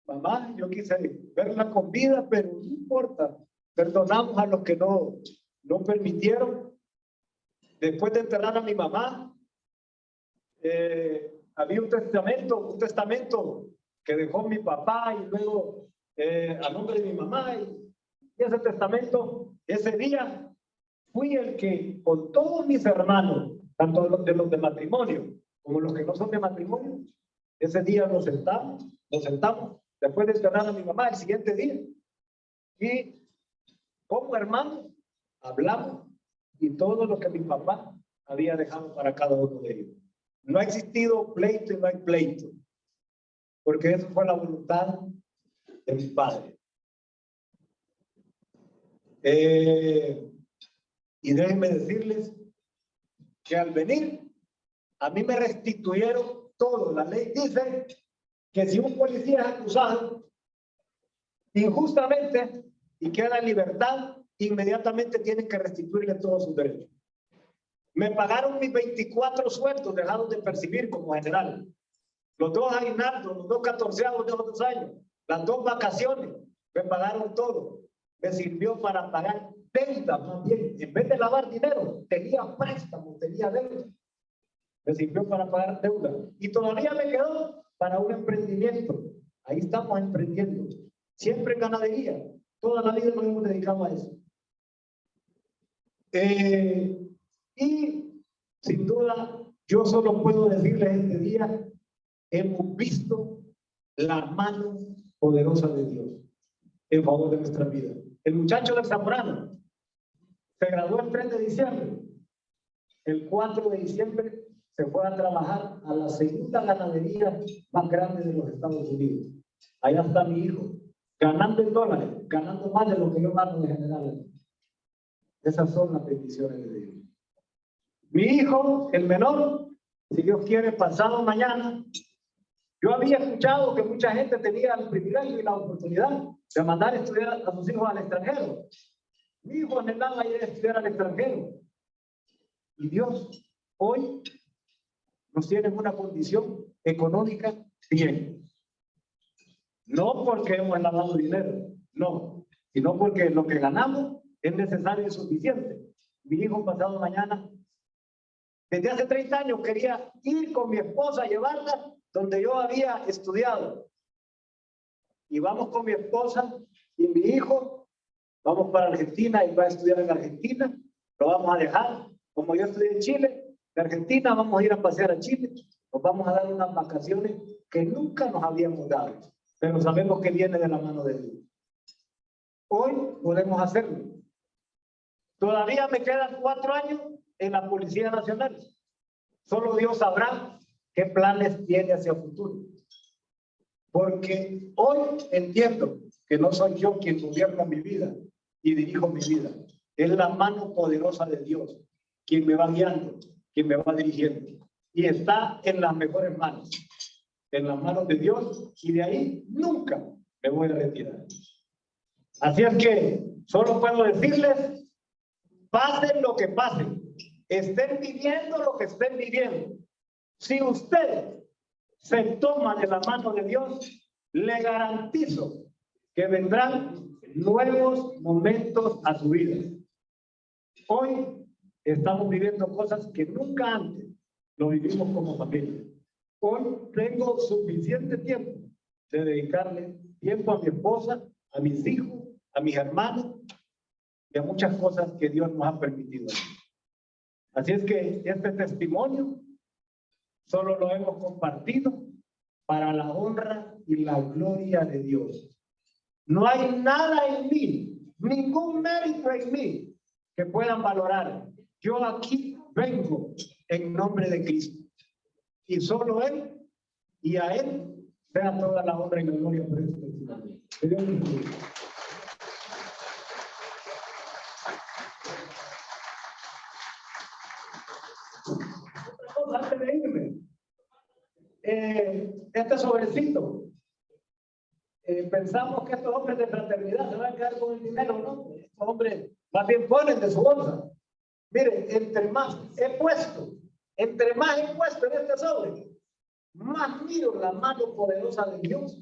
mamá, yo quise verla con vida, pero no importa, perdonamos a los que no permitieron. Después de enterrar a mi mamá, había un testamento que dejó mi papá y luego a nombre de mi mamá. Y ese testamento, ese día, fui el que con todos mis hermanos, tanto los de matrimonio como los que no son de matrimonio, ese día nos sentamos después de enterrar a mi mamá el siguiente día. Y como hermanos, hablamos y todo lo que mi papá había dejado para cada uno de ellos. No ha existido pleito y no hay pleito, porque eso fue la voluntad de mi padre. Y déjenme decirles que al venir, a mí me restituyeron todo. La ley dice que si un policía es acusado injustamente y queda en libertad, inmediatamente tienen que restituirle todos sus derechos. Me pagaron mis 24 sueldos dejados de percibir como general. Los 2 aguinaldos, los 2 catorceavos de los 2 años, las 2 vacaciones, me pagaron todo. Me sirvió para pagar deuda, más bien. En vez de lavar dinero, tenía préstamos, tenía deuda. Me sirvió para pagar deuda. Y todavía me quedó para un emprendimiento. Ahí estamos emprendiendo. Siempre en ganadería. Toda la vida nos hemos dedicado a eso. Y sin duda, yo solo puedo decirles este día, hemos visto la mano poderosa de Dios en favor de nuestra vida. El muchacho del Zamorano se graduó el 3 de diciembre. El 4 de diciembre se fue a trabajar a la segunda ganadería más grande de los Estados Unidos. Allá está mi hijo, ganando en dólares, ganando más de lo que yo gano de general. Esas son las bendiciones de Dios. Mi hijo, el menor, si Dios quiere, pasado mañana. Yo había escuchado que mucha gente tenía el privilegio y la oportunidad de mandar a estudiar a sus hijos al extranjero. Mi hijo anhelaba ir a estudiar al extranjero. Y Dios hoy nos tiene en una condición económica bien. No porque hemos lavado dinero, no, sino porque lo que ganamos es necesario y suficiente. Mi hijo pasado mañana, desde hace 30 años quería ir con mi esposa a llevarla donde yo había estudiado. Y vamos con mi esposa y mi hijo, vamos para Argentina y va a estudiar en Argentina. Lo vamos a dejar. Como yo estudié en Chile, de Argentina vamos a ir a pasear a Chile. Nos vamos a dar unas vacaciones que nunca nos habíamos dado, pero sabemos que viene de la mano de Dios. Hoy podemos hacerlo. Todavía me quedan 4 años en la Policía Nacional. Solo Dios sabrá qué planes tiene hacia el futuro. Porque hoy entiendo que no soy yo quien gobierna mi vida y dirijo mi vida. Es la mano poderosa de Dios quien me va guiando, quien me va dirigiendo. Y está en las mejores manos. En las manos de Dios, y de ahí nunca me voy a retirar. Así es que solo puedo decirles, pasen lo que pasen, estén viviendo lo que estén viviendo. Si usted se toma de la mano de Dios, le garantizo que vendrán nuevos momentos a su vida. Hoy estamos viviendo cosas que nunca antes lo vivimos como familia. Hoy tengo suficiente tiempo de dedicarle tiempo a mi esposa, a mis hijos, a mis hermanos y a muchas cosas que Dios nos ha permitido. Así es que este testimonio solo lo hemos compartido para la honra y la gloria de Dios. No hay nada en mí, ningún mérito en mí que puedan valorar. Yo aquí vengo en nombre de Cristo. Y solo Él, y a Él sea toda la honra y la gloria por este testimonio. Que Dios les bendiga. Otra cosa antes de irme. Este sobrecito. Pensamos que estos hombres de fraternidad se van a quedar con el dinero, ¿no? Estos hombres más bien ponen de su bolsa. Mire, entre más he puesto en este sobre, más miro la mano poderosa de Dios,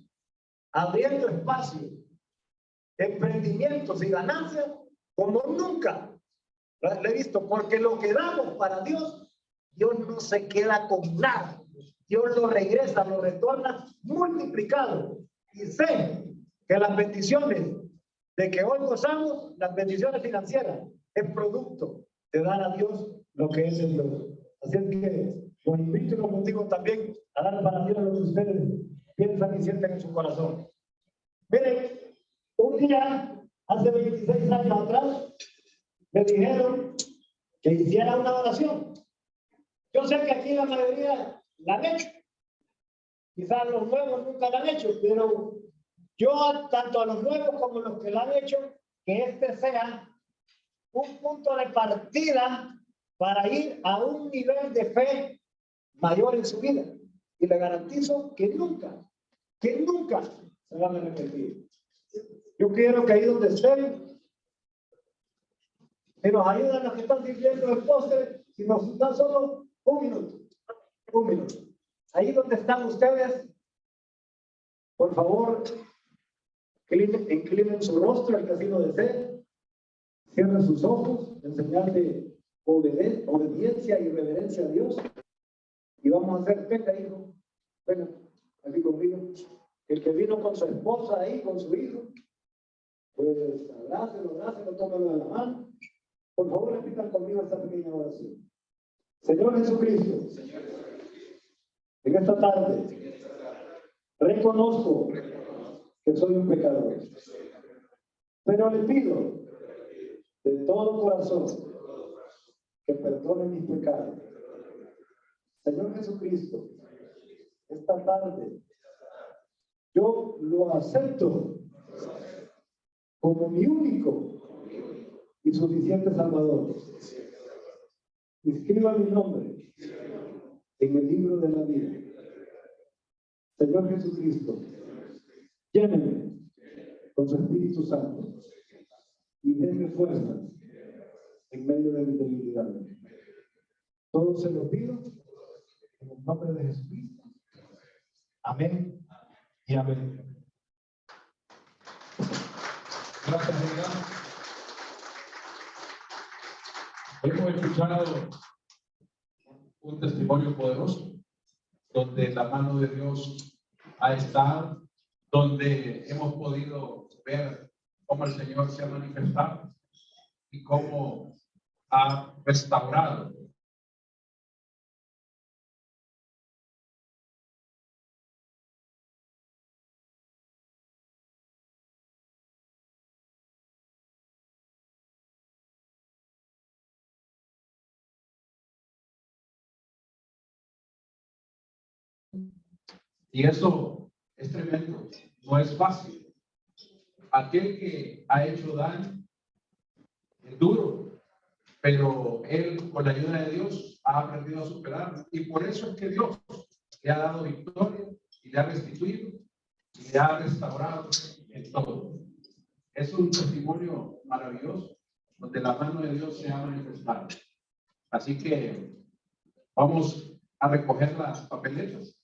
abriendo espacio, emprendimientos y ganancias como nunca lo he visto, porque lo que damos para Dios, Dios no se queda con nada. Dios lo regresa, lo retorna multiplicado. Y sé que las bendiciones de que hoy gozamos, las bendiciones financieras, es producto de dar a Dios lo que es el Dios. Así es que los invito y los motivo también a dar para Dios lo que ustedes piensan y sienten en su corazón. Miren, un día, hace 26 años atrás, me dijeron que hiciera una oración. Yo sé que aquí la mayoría la han hecho. Quizás los nuevos nunca la han hecho, pero yo, tanto a los nuevos como a los que la han hecho, que este sea un punto de partida para ir a un nivel de fe mayor en su vida. Y le garantizo que nunca se van a repetir. Yo quiero que ahí donde estén, que nos ayuden los que están sirviendo el postre, y nos dan solo un minuto. Ahí donde están ustedes, por favor, inclinen su rostro al que así lo desee, cierren sus ojos en señal de obediencia y reverencia a Dios. Y vamos a hacer, venga hijo, venga, aquí conmigo. El que vino con su esposa ahí, con su hijo, pues abrácelo, tómalo de la mano. Por favor, repitan conmigo esta pequeña oración. Señor Jesucristo, en esta tarde, reconozco que soy un pecador, pero le pido de todo corazón que perdone mis pecados. Señor Jesucristo, esta tarde yo lo acepto como mi único y suficiente Salvador. Inscriba mi nombre en el libro de la vida. Señor Jesucristo, lléneme con su Espíritu Santo y denme fuerza en medio de mi debilidad. Todo se lo pido en el nombre de Jesucristo. Amén y amén. Gracias, Señor. Hemos escuchado un testimonio poderoso donde la mano de Dios ha estado, donde hemos podido ver cómo el Señor se ha manifestado y cómo ha restaurado y eso es tremendo, no es fácil. Aquel que ha hecho daño es duro, pero él con la ayuda de Dios ha aprendido a superarlo y por eso es que Dios le ha dado victoria y le ha restituido y le ha restaurado en todo. Es un testimonio maravilloso donde la mano de Dios se ha manifestado. Así que vamos a recoger las papeletas.